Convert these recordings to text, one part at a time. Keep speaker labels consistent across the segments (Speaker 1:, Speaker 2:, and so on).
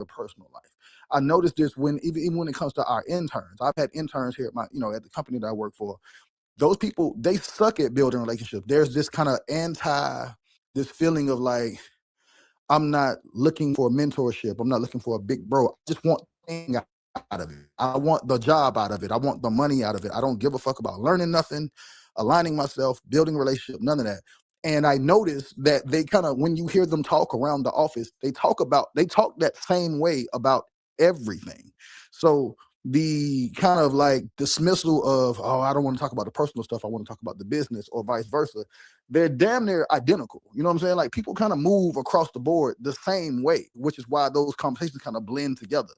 Speaker 1: your personal life. I noticed this when even when it comes to our interns. I've had interns here at at the company that I work for. Those people, they suck at building relationships. There's this kind of this feeling of like, I'm not looking for mentorship. I'm not looking for a big bro. I just want thing out of it. I want the job out of it. I want the money out of it. I don't give a fuck about learning nothing, aligning myself, building a relationship, none of that. And I noticed that they kind of, when you hear them talk around the office, they talk that same way about everything. So the kind of like dismissal of, oh, I don't want to talk about the personal stuff, I want to talk about the business, or vice versa, they're damn near identical. You know what I'm saying? Like, people kind of move across the board the same way, which is why those conversations kind of blend together.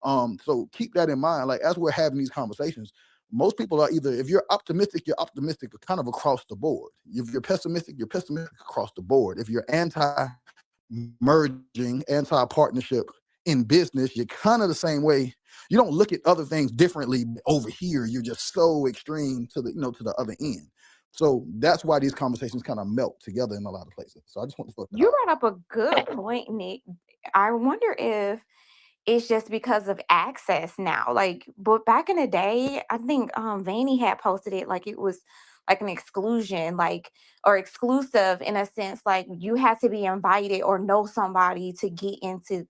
Speaker 1: So keep that in mind. Like, as we're having these conversations, most people are either, if you're optimistic kind of across the board. If you're pessimistic across the board. If you're anti-merging, anti-partnership in business, you're kind of the same way. You don't look at other things differently. Over here, you're just so extreme to the other end. So that's why these conversations kind of melt together in a lot of places. So I just want to put that
Speaker 2: You
Speaker 1: out.
Speaker 2: brought up a good point, Nick. I wonder if it's just because of access now. Like, but back in the day, I think Vanny had posted it like it was like an exclusion, like, or exclusive in a sense, like you had to be invited or know somebody to get into,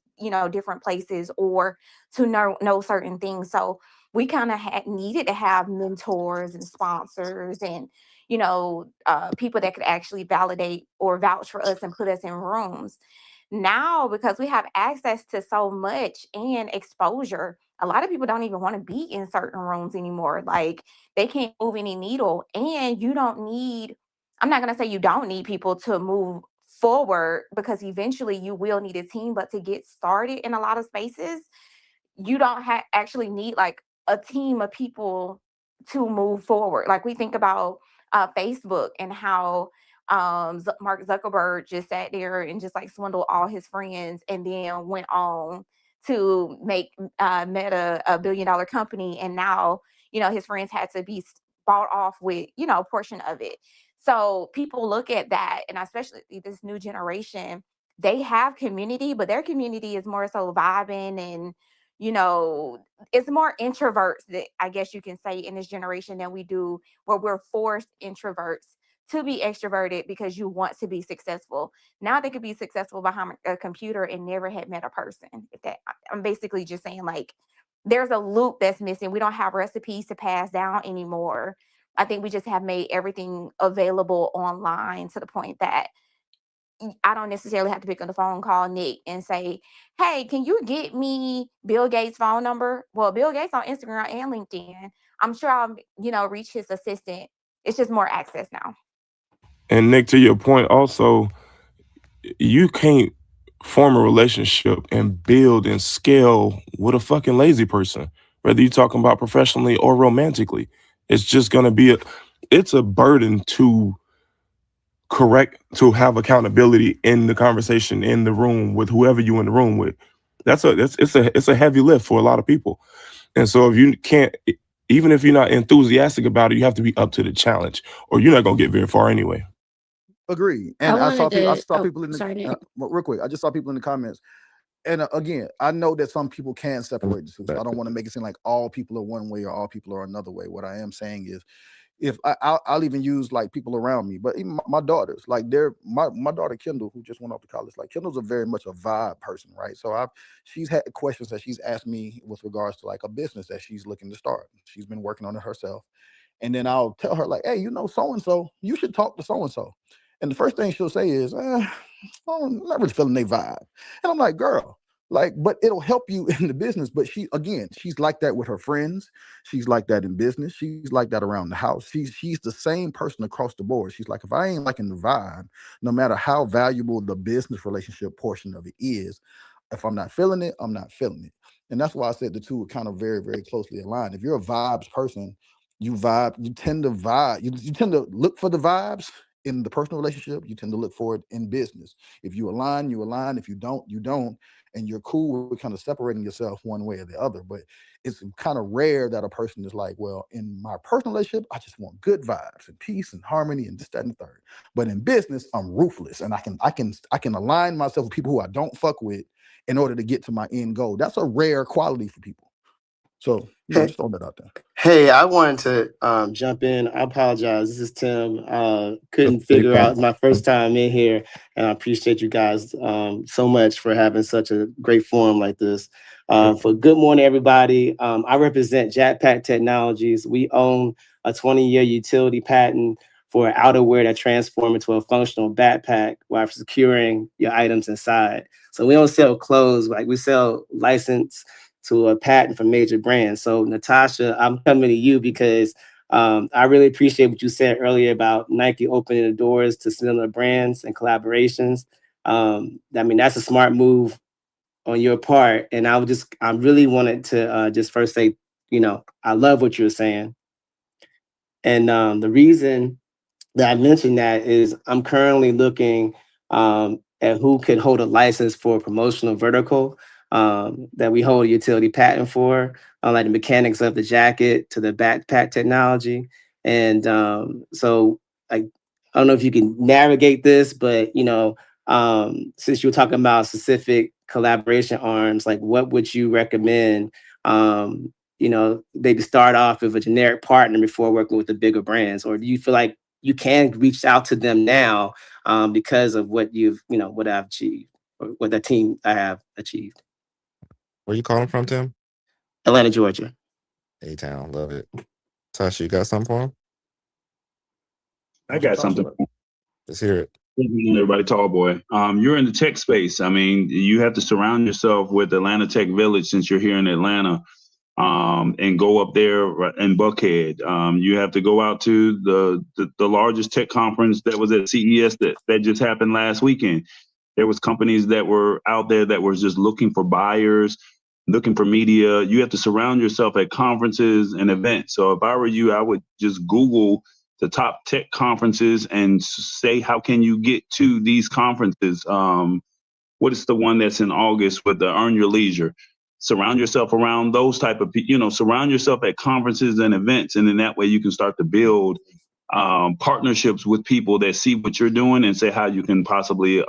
Speaker 2: different places or to know certain things. So we kind of had needed to have mentors and sponsors and people that could actually validate or vouch for us and put us in rooms. Now, because we have access to so much and exposure, a lot of people don't even want to be in certain rooms anymore. Like, they can't move any needle. And you don't need, I'm not going to say you don't need people to move forward, because eventually you will need a team. But to get started in a lot of spaces, you don't actually need like a team of people to move forward. Like, we think about Facebook and how Mark Zuckerberg just sat there and just like swindled all his friends and then went on to make Meta $1 billion company. And now, his friends had to be bought off with, a portion of it. So people look at that, and especially this new generation, they have community, but their community is more so vibing and, you know, it's more introverts that I guess you can say in this generation than we do where we're forced introverts to be extroverted because you want to be successful. Now they could be successful behind a computer and never had met a person. If that, I'm basically just saying, like, there's a loop that's missing. We don't have recipes to pass down anymore. I think we just have made everything available online to the point that I don't necessarily have to pick up the phone, call Nick and say, hey, can you get me Bill Gates' phone number? Well, Bill Gates on Instagram and LinkedIn. I'm sure I'll, reach his assistant. It's just more access now.
Speaker 3: And Nick, to your point, also, you can't form a relationship and build and scale with a fucking lazy person, whether you're talking about professionally or romantically. It's just gonna be it's a burden to have accountability in the conversation in the room with whoever you in the room with. It's a heavy lift for a lot of people. And so if you can't, even if you're not enthusiastic about it, you have to be up to the challenge, or you're not gonna get very far anyway.
Speaker 1: Agree.
Speaker 4: I
Speaker 1: And
Speaker 4: wanted
Speaker 1: I
Speaker 4: to.
Speaker 1: saw
Speaker 4: Oh,
Speaker 1: people in the
Speaker 4: sorry, Nick.
Speaker 1: well, real quick. I just saw people in the comments. And again, I know that some people can separate the two. So I don't want to make it seem like all people are one way or all people are another way. What I am saying is, if I'll even use like people around me, but even my daughters, like my daughter Kendall, who just went off to college, like Kendall's a very much a vibe person, right? So she's had questions that she's asked me with regards to like a business that she's looking to start. She's been working on it herself. And then I'll tell her like, hey, so and so, you should talk to so and so. And the first thing she'll say is, I'm not really feeling their vibe. And I'm like, girl, like, but it'll help you in the business. But she's like that with her friends. She's like that in business. She's like that around the house. She's the same person across the board. She's like, if I ain't liking the vibe, no matter how valuable the business relationship portion of it is, if I'm not feeling it, I'm not feeling it. And that's why I said the two are kind of very, very closely aligned. If you're a vibes person, you tend to vibe, you tend to look for the vibes in the personal relationship, you tend to look for it in business. If you align, you align. If you don't, you don't. And you're cool with kind of separating yourself one way or the other. But it's kind of rare that a person is like, well, in my personal relationship, I just want good vibes and peace and harmony and this, that, and the third. But in business, I'm ruthless, and I can align myself with people who I don't fuck with in order to get to my end goal. That's a rare quality for people. So, just throwing that out there.
Speaker 4: Hey, I wanted to jump in. I apologize. This is Tim. Couldn't figure out my first time in here, and I appreciate you guys so much for having such a great forum like this. For good morning, everybody. I represent Jetpack Technologies. We own a 20-year utility patent for outerwear that transforms into a functional backpack while securing your items inside. So we don't sell clothes, like we sell license to a patent for major brands. So Natasha, I'm coming to you because I really appreciate what you said earlier about Nike opening the doors to similar brands and collaborations. I mean, that's a smart move on your part. And I really wanted to just first say, I love what you're saying. And the reason that I mentioned that is I'm currently looking at who could hold a license for a promotional vertical that we hold a utility patent for, like the mechanics of the jacket to the backpack technology. And so I don't know if you can navigate this, but since you were talking about specific collaboration arms, like what would you recommend? Maybe start off with a generic partner before working with the bigger brands, or do you feel like you can reach out to them now because of what what I've achieved, or what the team I have achieved?
Speaker 5: Where you calling from, Tim?
Speaker 4: Atlanta, Georgia.
Speaker 5: A-Town, love it. Tasha, you got something for him?
Speaker 6: I got something.
Speaker 5: Let's hear it.
Speaker 6: Everybody, tall boy. You're in the tech space. I mean, you have to surround yourself with Atlanta Tech Village since you're here in Atlanta, and go up there in Buckhead. You have to go out to the largest tech conference that was at CES that just happened last weekend. There was companies that were out there that were just looking for buyers, looking for media. You have to surround yourself at conferences and events. So if I were you, I would just Google the top tech conferences and say, how can you get to these conferences? What is the one that's in August with the Earn Your Leisure? Surround yourself around those type of people, surround yourself at conferences and events. And then that way you can start to build partnerships with people that see what you're doing and say how you can possibly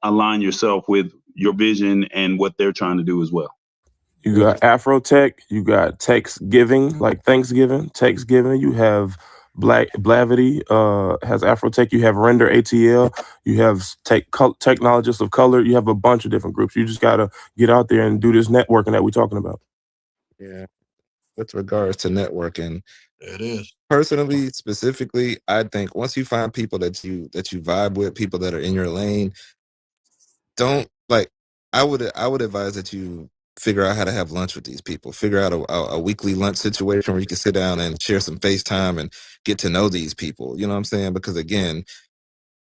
Speaker 6: align yourself with your vision and what they're trying to do as well.
Speaker 3: You got Afro Tech, you got Tex Giving, like Thanksgiving, Tex Giving. You have Blavity has Afro Tech. You have Render ATL. You have Technologists of Color. You have a bunch of different groups. You just gotta get out there and do this networking that we're talking about.
Speaker 5: Yeah. With regards to networking,
Speaker 1: It is.
Speaker 5: Personally, specifically, I think once you find people that you vibe with, people that are in your lane, don't like. I would advise that you figure out how to have lunch with these people. Figure out a weekly lunch situation where you can sit down and share some FaceTime and get to know these people. You know what I'm saying? Because again,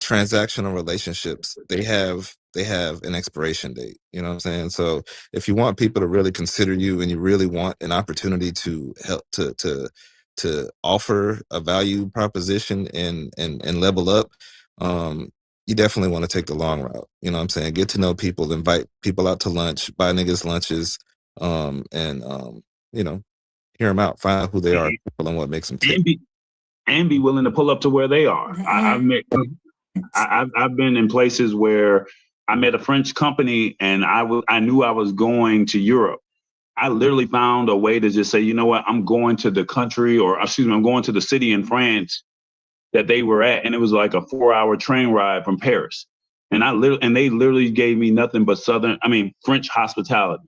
Speaker 5: transactional relationships, they have an expiration date. You know what I'm saying? So if you want people to really consider you and you really want an opportunity to help to offer a value proposition and level up, you definitely want to take the long route. You know what I'm saying? Get to know people, invite people out to lunch, buy niggas lunches, and hear them out, find out who they are and what makes them tick.
Speaker 6: And be willing to pull up to where they are. I've been in places where I met a French company and I knew I was going to Europe. I literally found a way to just say, you know what, I'm going to the country, or excuse me, I'm going to the city in France that they were at, and it was like a 4-hour train ride from Paris. And they literally gave me nothing but French hospitality.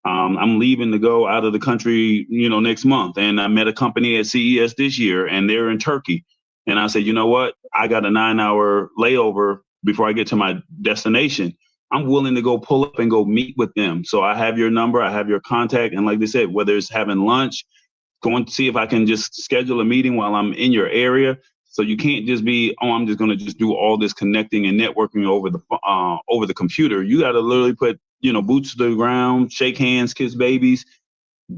Speaker 6: I'm leaving to go out of the country, next month. And I met a company at CES this year, and they're in Turkey. And I said, you know what? I got a 9-hour layover before I get to my destination. I'm willing to go pull up and go meet with them. So I have your number, I have your contact. And like they said, whether it's having lunch, going to see if I can just schedule a meeting while I'm in your area. So you can't just be, I'm just going to just do all this connecting and networking over the computer. You got to literally put, boots to the ground, shake hands, kiss babies.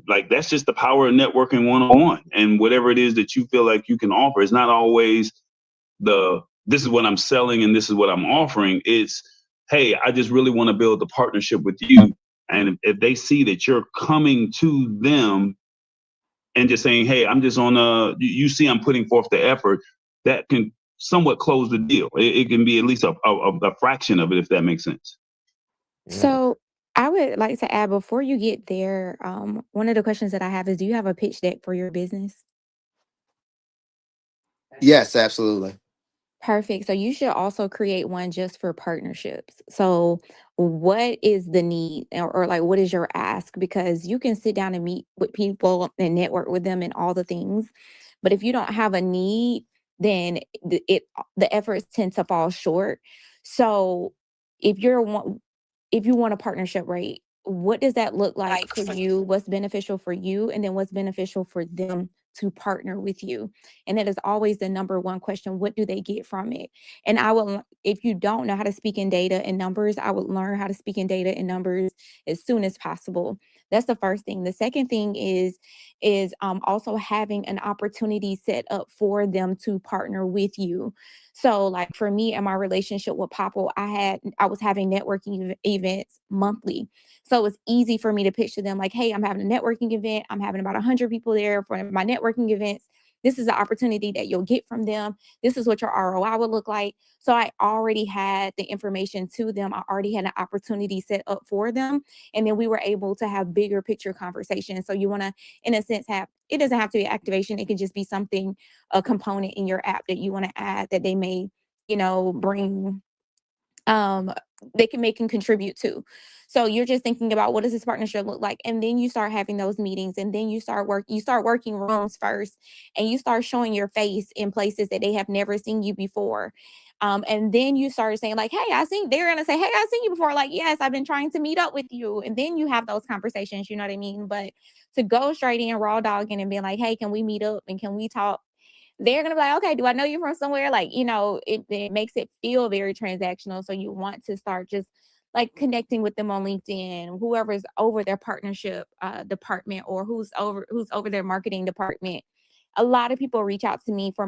Speaker 6: Like, that's just the power of networking one-on-one. And whatever it is that you feel like you can offer, it's not always the this is what I'm selling and this is what I'm offering. It's, hey, I just really want to build a partnership with you. And if they see that you're coming to them and just saying, hey, I'm just on you see I'm putting forth the effort, that can somewhat close the deal. It can be at least a fraction of it, if that makes sense.
Speaker 5: Yeah.
Speaker 2: So I would like to add before you get there, one of the questions that I have is, do you have a pitch deck for your business?
Speaker 4: Yes, absolutely.
Speaker 2: Perfect. So you should also create one just for partnerships. So what is the need, or like what is your ask? Because you can sit down and meet with people and network with them and all the things, but if you don't have a need, then the efforts tend to fall short. So if if you want a partnership, right? What does that look like for you? What's beneficial for you? And then what's beneficial for them to partner with you? And that is always the number one question. What do they get from it? And if you don't know how to speak in data and numbers, I would learn how to speak in data and numbers as soon as possible. That's the first thing. The second thing is also having an opportunity set up for them to partner with you. So like for me and my relationship with Popple, I was having networking events monthly. So it was easy for me to pitch to them like, hey, I'm having a networking event. I'm having about 100 people there for my networking events. This is the opportunity that you'll get from them. This is what your ROI would look like. So I already had the information to them. I already had an opportunity set up for them. And then we were able to have bigger picture conversations. So you want to, in a sense, it doesn't have to be activation. It could just be something, a component in your app that you want to add that they may, bring, they can make and contribute to. So you're just thinking about, what does this partnership look like? And then you start having those meetings, and then you start working rooms first, and you start showing your face in places that they have never seen you before. And then you start saying like, hey, they're going to say, hey, I've seen you before. Like, yes, I've been trying to meet up with you. And then you have those conversations, you know what I mean? But to go straight in raw dogging and being like, hey, can we meet up and can we talk? They're gonna be like, okay, do I know you from somewhere? Like, it makes it feel very transactional. So you want to start just like connecting with them on LinkedIn, whoever's over their partnership department, or who's over their marketing department. A lot of people reach out to me for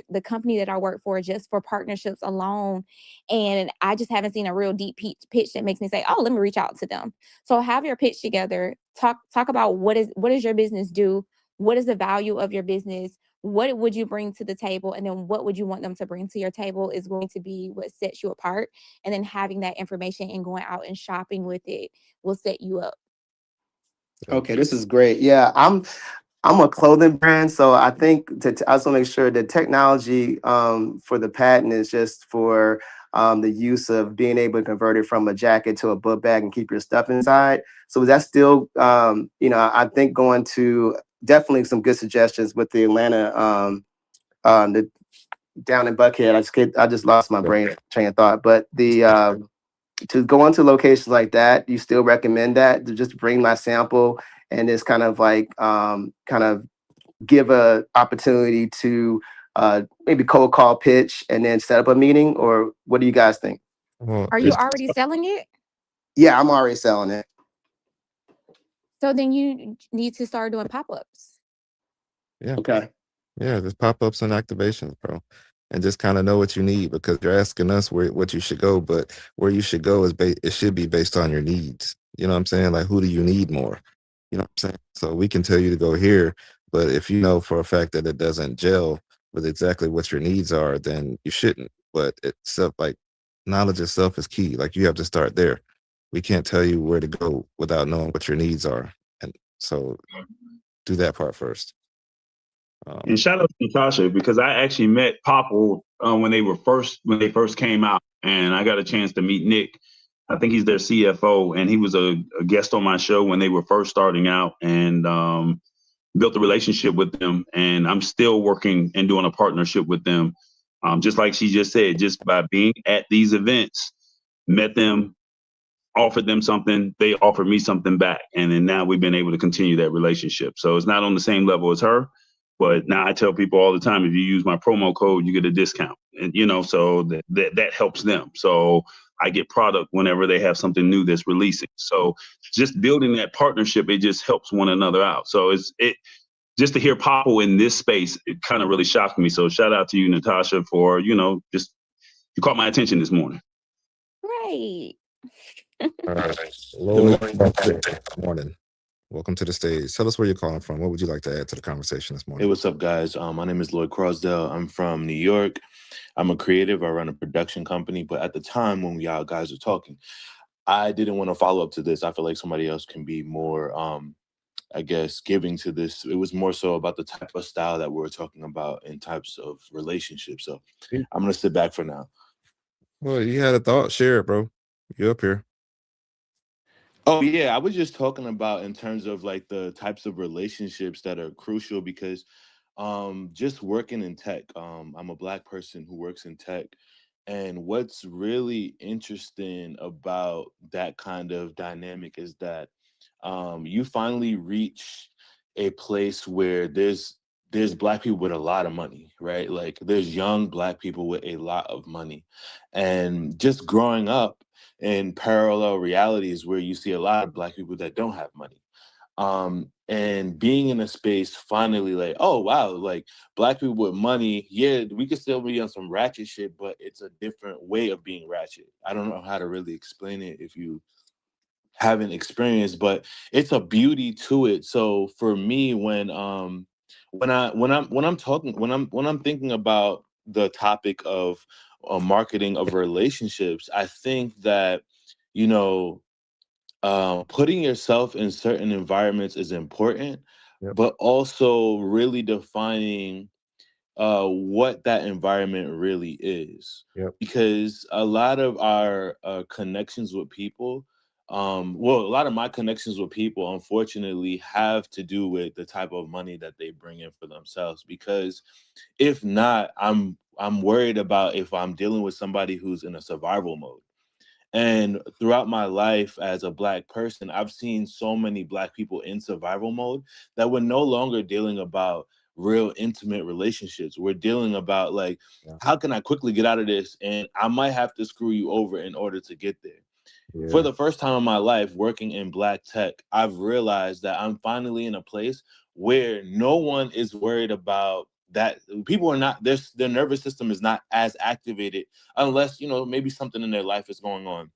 Speaker 2: the company that I work for, just for partnerships alone. And I just haven't seen a real deep pitch that makes me say, oh, let me reach out to them. So have your pitch together. Talk about what does your business do? What is the value of your business? What would you bring to the table? And then what would you want them to bring to your table is going to be what sets you apart. And then having that information and going out and shopping with it will set you up.
Speaker 4: Okay, this is great. Yeah, I'm a clothing brand, so I think I also make sure that technology for the patent is just for the use of being able to convert it from a jacket to a book bag and keep your stuff inside. So that's still, I think going to definitely some good suggestions with the Atlanta, the down in Buckhead. I just lost my train of thought, but to go into locations like that, you still recommend that to just bring my sample and just kind of like give a opportunity to maybe cold call pitch and then set up a meeting? Or what do you guys think?
Speaker 5: Well,
Speaker 2: Are you already selling it?
Speaker 4: Yeah, I'm already selling it.
Speaker 2: So then you need to start doing pop-ups.
Speaker 5: yeah.
Speaker 4: Okay.
Speaker 5: Yeah, just pop-ups and activations, bro. And just kind of know what you need, because you're asking us what you should go, but where you should go it should be based on your needs. You know what I'm saying? Like, who do you need more? You know what I'm saying? So we can tell you to go here, but if you know for a fact that it doesn't gel with exactly what your needs are, then you shouldn't. But itself, like, knowledge itself is key. Like, you have to start there. We can't tell you where to go without knowing what your needs are. And so do that part first.
Speaker 6: And shout out to Natasha, because I actually met Popple when they first came out, and I got a chance to meet Nick. I think he's their CFO, and he was a guest on my show when they were first starting out, and built a relationship with them. And I'm still working and doing a partnership with them. Just like she just said, just by being at these events, met them, offered them something, they offered me something back. And then now we've been able to continue that relationship. So it's not on the same level as her, but now I tell people all the time, if you use my promo code, you get a discount. And, so that helps them. So I get product whenever they have something new that's releasing. So just building that partnership, it just helps one another out. So just to hear Popple in this space, it kind of really shocked me. So shout out to you, Natasha, for, just You caught my attention this morning.
Speaker 2: Right.
Speaker 5: All right.
Speaker 3: Good
Speaker 5: Lloyd, good morning. Welcome to the stage. Tell us where you're calling from. What would you like to add to the conversation this
Speaker 7: Hey,
Speaker 5: morning?
Speaker 7: what's up, guys? My name is Lloyd Crosdale. I'm from New York. I'm a creative. I run a production company. But at the time when y'all guys were talking, I didn't want to follow up to this. I feel like somebody else can be more, I guess, giving to this. It was more so about the type of style that we were talking about in types of relationships. So I'm going to sit back for now.
Speaker 5: Well, you had a thought. Share it, bro. You up here.
Speaker 7: Oh, yeah. I was just talking about in terms of like the types of relationships that are crucial because just working in tech, I'm a Black person who works in tech. And what's really interesting about that kind of dynamic is that you finally reach a place where there's Black people with a lot of money, right? Like there's young Black people with a lot of money. And just growing up in parallel realities where you see a lot of Black people that don't have money, and being in a space finally like, oh wow, like Black people with money, yeah, we could still be on some ratchet shit, but it's a different way of being ratchet. I don't know how to really explain it if you haven't experienced, but it's a beauty to it. So for me, when I'm thinking about the topic of marketing of relationships, I think that, you know, putting yourself in certain environments is important,
Speaker 5: Yep.
Speaker 7: but also really defining what that environment really is.
Speaker 5: Yep.
Speaker 7: Because a lot of our connections with people, well, a lot of my connections with people, unfortunately, have to do with the type of money that they bring in for themselves. Because if not, I'm worried about if I'm dealing with somebody who's in a survival mode. And throughout my life as a Black person, I've seen so many Black people in survival mode that we're no longer dealing about real intimate relationships. We're dealing about like,
Speaker 5: Yeah.
Speaker 7: how can I quickly get out of this? And I might have to screw you over in order to get there. For
Speaker 5: Yeah.
Speaker 7: the first time in my life working in Black tech, I've realized that I'm finally in a place where no one is worried about that. People are not, their nervous system is not as activated unless, you know, maybe something in their life is going on.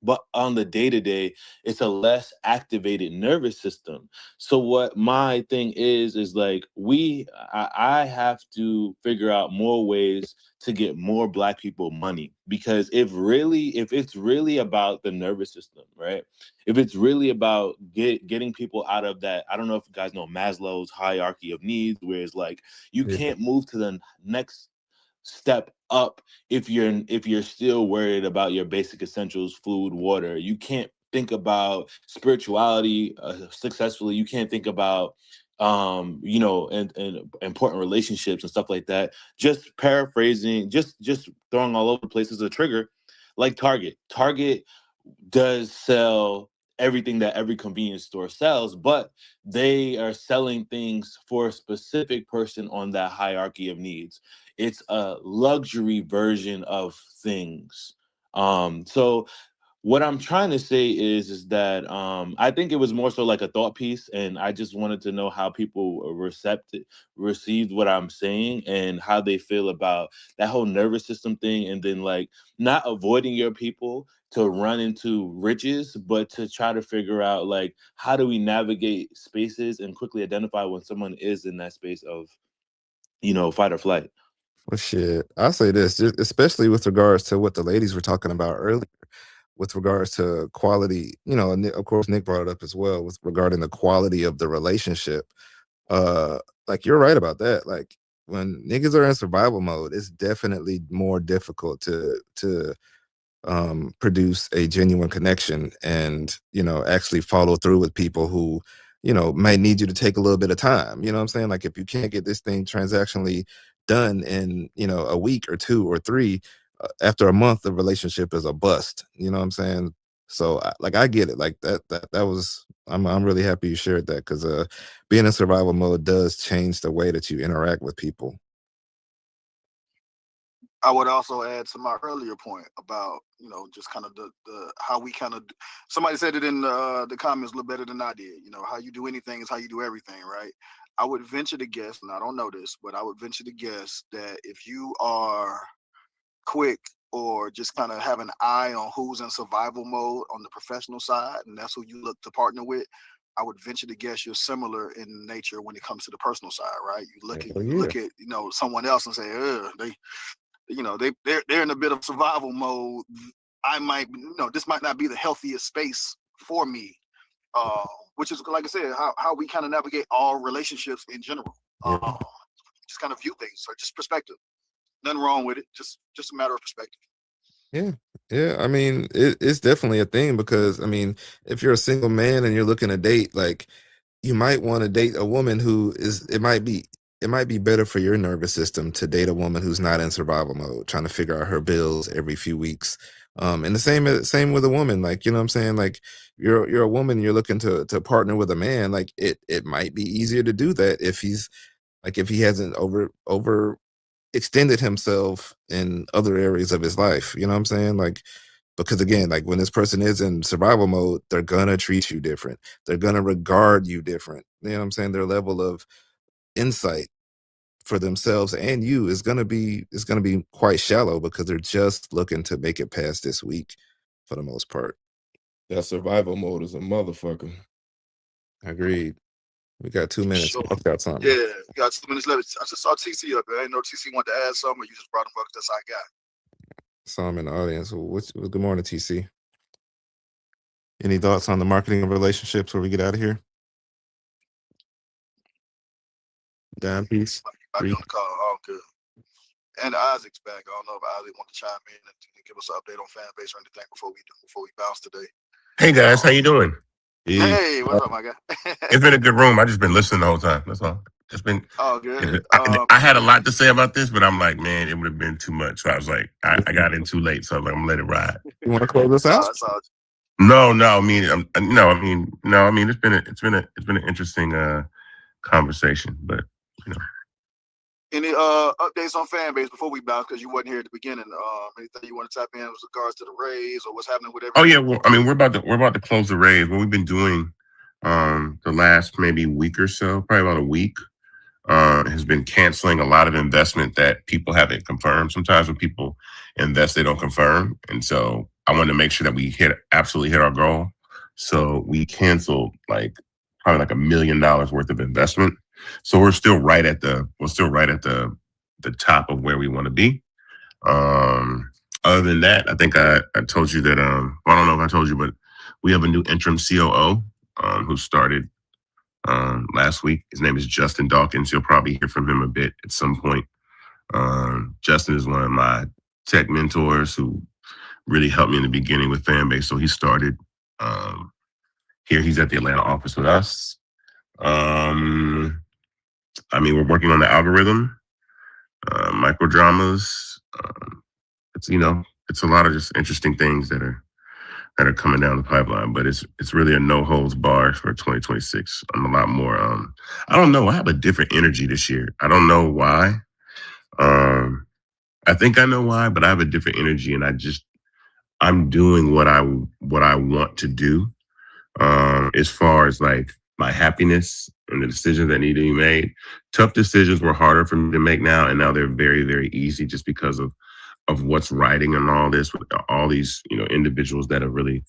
Speaker 7: But on the day to day, it's a less activated nervous system. So what my thing is like I have to figure out more ways to get more Black people money, because if it's really about the nervous system, right? If it's really about getting people out of that, I don't know if you guys know Maslow's hierarchy of needs, where it's like you
Speaker 5: Yeah.
Speaker 7: can't move to the next step up if you're still worried about your basic essentials, food, water. You can't think about spirituality successfully. You can't think about and important relationships and stuff like that. Just paraphrasing, just throwing all over the place as a trigger, like Target does sell everything that every convenience store sells, but they are selling things for a specific person on that hierarchy of needs. It's a luxury version of things. So what I'm trying to say is that I think it was more so like a thought piece, and I just wanted to know how people received what I'm saying and how they feel about that whole nervous system thing, and then like not avoiding your people to run into riches, but to try to figure out like how do we navigate spaces and quickly identify when someone is in that space of, fight or flight.
Speaker 5: Well, shit. I'll say this, especially with regards to what the ladies were talking about earlier, with regards to quality. And of course, Nick brought it up as well with regarding the quality of the relationship. Uh, like you're right about that. Like when niggas are in survival mode, it's definitely more difficult to produce a genuine connection and actually follow through with people who might need you to take a little bit of time. You know what I'm saying? Like if you can't get this thing transactionally done in a week or two or three, after a month the relationship is a bust. You know what I'm saying? So I get it. Like that was, I'm really happy you shared that, because being in survival mode does change the way that you interact with people.
Speaker 1: I would also add to my earlier point about just kind of the how we kind of, somebody said it in the comments a little better than I did. How you do anything is how you do everything, right? I would venture to guess, and I don't know this, but I would venture to guess that if you are quick or just kind of have an eye on who's in survival mode on the professional side, and that's who you look to partner with, I would venture to guess you're similar in nature when it comes to the personal side, right? You look at someone else and say, they're in a bit of survival mode. I might, this might not be the healthiest space for me. Which is, like I said, how we kind of navigate all relationships in general. Just kind of view things, or just perspective. Nothing wrong with it. Just a matter of perspective.
Speaker 5: Yeah. I mean, it's definitely a thing because, I mean, if you're a single man and you're looking to date, like, you might want to date a woman who is, it might be better for your nervous system to date a woman who's not in survival mode, trying to figure out her bills every few weeks. And the same with a woman, like, you know what I'm saying? Like, you're a woman, you're looking to partner with a man, like it might be easier to do that if he hasn't over extended himself in other areas of his life. You know what I'm saying? Like, because again, like when this person is in survival mode, they're gonna treat you different. They're gonna regard you different. You know what I'm saying? Their level of insight for themselves and you is gonna be quite shallow because they're just looking to make it past this week for the most part.
Speaker 3: That survival mode is a motherfucker.
Speaker 5: Agreed. We got 2 minutes.
Speaker 1: Sure.
Speaker 5: I've got something.
Speaker 1: Yeah, we got 2 minutes left. I just saw TC up there. I didn't know TC wanted to add something, or you just brought him up. That's all I got.
Speaker 5: Saw him in the audience. Good morning, TC. Any thoughts on the marketing of relationships before we get out of here? Dime piece.
Speaker 1: Everybody on the call, all good. And Isaac's back. I don't know if Isaac want to chime in and give us an update on Fanbase or anything before we bounce today.
Speaker 8: Hey guys, how you doing?
Speaker 1: Hey, what's up, my guy?
Speaker 8: It's been a good room. I just been listening the whole time. That's all. It's been.
Speaker 1: Oh, good.
Speaker 8: I had a lot to say about this, but I'm like, man, it would have been too much. So I was like, I got in too late, so I'm like, I'm gonna let it ride.
Speaker 5: You want to close this out?
Speaker 8: No. I mean, it's been an interesting conversation, but you know.
Speaker 1: Any updates on Fanbase before we bounce? Because you wasn't here at the beginning. Anything you want to tap in with regards to the raise or what's happening with everything?
Speaker 8: Oh yeah, well, I mean, we're about to close the raise. What we've been doing the last maybe week or so, probably about a week, has been canceling a lot of investment that people haven't confirmed. Sometimes when people invest, they don't confirm, and so I wanted to make sure that we absolutely hit our goal. So we canceled probably $1 million worth of investment. So we're still right at the top of where we want to be. Other than that, I think I told you that I don't know if I told you, but we have a new interim COO who started last week. His name is Justin Dawkins. You'll probably hear from him a bit at some point. Justin is one of my tech mentors who really helped me in the beginning with Fanbase. So he started here. He's at the Atlanta office with us. I mean, we're working on the algorithm, micro dramas. It's a lot of just interesting things that are coming down the pipeline. But it's really a no holds bar for 2026. I'm a lot more. I don't know. I have a different energy this year. I don't know why. I think I know why, but I have a different energy, and I'm doing what I want to do. As far as like my happiness and the decisions that need to be made. Tough decisions were harder for me to make now, and now they're very, very easy just because of what's riding on all this, with all these, individuals that have really,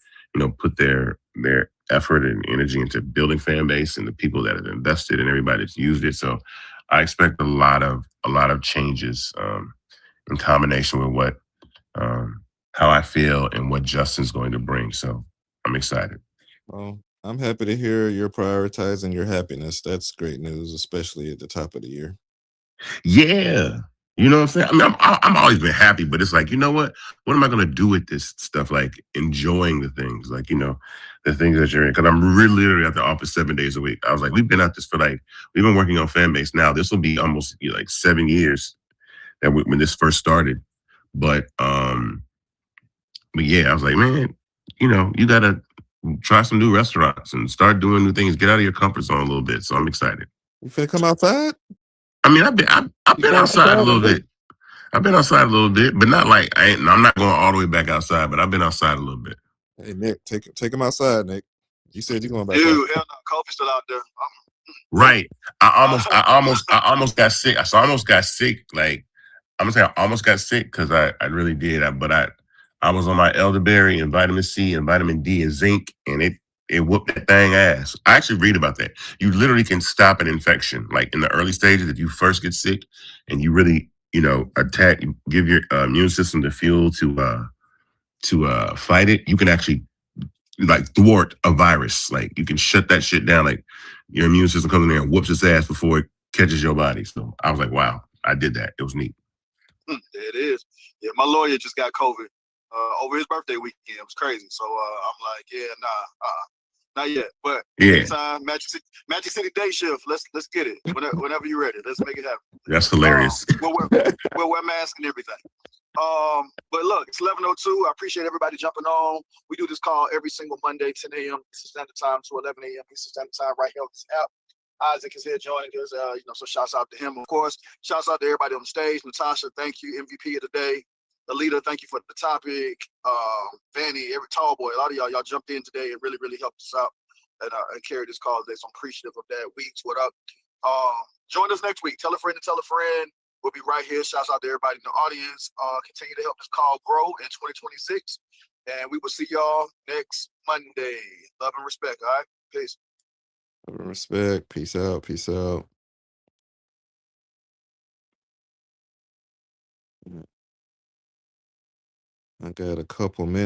Speaker 8: put their effort and energy into building Fanbase, and the people that have invested and everybody that's used it. So I expect a lot of changes in combination with what how I feel and what Justin's going to bring. So I'm excited.
Speaker 5: Well, I'm happy to hear you're prioritizing your happiness. That's great news, especially at the top of the year.
Speaker 8: Yeah. You know what I'm saying? I mean, I'm always been happy, but it's like, you know what? What am I going to do with this stuff? Like enjoying the things, like, the things that you're in. Because I'm really literally at the office 7 days a week. I was like, we've been at this we've been working on Fanbase now. This will be almost 7 years that when this first started. But yeah, I was like, man, you got to try some new restaurants and start doing new things. Get out of your comfort zone a little bit. So I'm excited.
Speaker 5: You finna come outside?
Speaker 8: I mean, I've been outside a little bit. I've been outside a little bit, but not like I'm not going all the way back outside, but I've been outside a little bit.
Speaker 5: Hey Nick, take him outside, Nick. You said you're going back.
Speaker 1: Dude, hell no, Kofi's still out there.
Speaker 8: Right. I almost got sick. So I almost got sick. Like I'm gonna say I almost got sick because I really did. I was on my elderberry and vitamin C and vitamin D and zinc, and it whooped that thing ass. I actually read about that. You literally can stop an infection, like in the early stages, if you first get sick, and you really, give your immune system the fuel to fight it. You can actually like thwart a virus. Like you can shut that shit down. Like your immune system comes in there and whoops its ass before it catches your body. So I was like, wow, I did that. It was neat.
Speaker 9: There it is. Yeah, my lawyer just got COVID over his birthday weekend. It was crazy. So I'm like, yeah, not yet. But anytime, Magic City Day Shift. Let's get it. Whenever you're ready, let's make it happen.
Speaker 8: That's hilarious.
Speaker 9: We'll wear masks and everything. But look, it's 11:02. I appreciate everybody jumping on. We do this call every single Monday, 10 a.m. Eastern Standard Time to 11 a.m. Eastern Standard Time right here on this app. Isaac is here joining us, so shouts out to him, of course. Shouts out to everybody on the stage. Natasha, thank you, MVP of the day. Alita, thank you for the topic. Vanny, every tall boy, a lot of y'all jumped in today and really, really helped us out and carried this call today. So I'm appreciative of that. Weeks, what up? Join us next week. Tell a friend to tell a friend. We'll be right here. Shouts out to everybody in the audience. Continue to help this call grow in 2026. And we will see y'all next Monday. Love and respect, all right? Peace.
Speaker 5: Love and respect. Peace out. Peace out. I got a couple minutes.